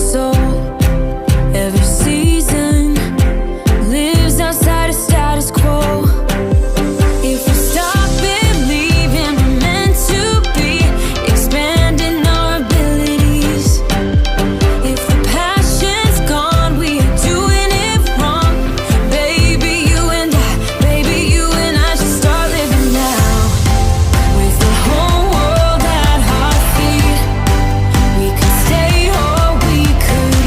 soul. Every season lives outside of status quo. If we stop believing we're meant to be, expanding our abilities. If the passion's gone, we are doing it wrong. Baby, you and I should start living now. With the whole world at our feet, we could stay or we could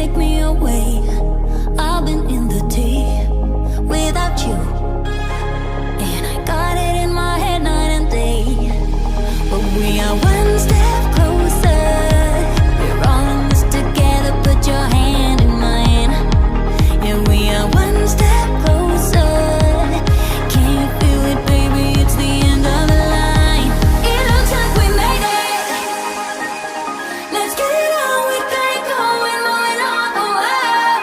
take me away. I've been in the deep without you, and I got it in my head night and day. But we are one step closer. We're all in this together. Put your hand in mine. Yeah, we are one step closer. Can you feel it, baby? It's the end of the line. It looks like we made it. Let's get it on. We got it going, moving on. Oh, oh.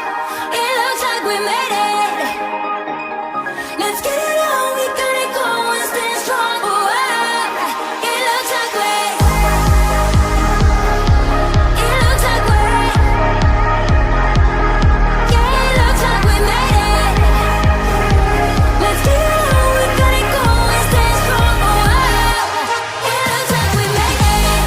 It looks like we made it. Let's get it on. We got it going, stay strong. Oh, oh. It looks like we. It looks like we. Yeah, it looks like we made it. Let's get it on. We got it going, stay strong. Oh, oh. It looks like we made it.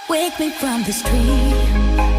Wake me from this dream.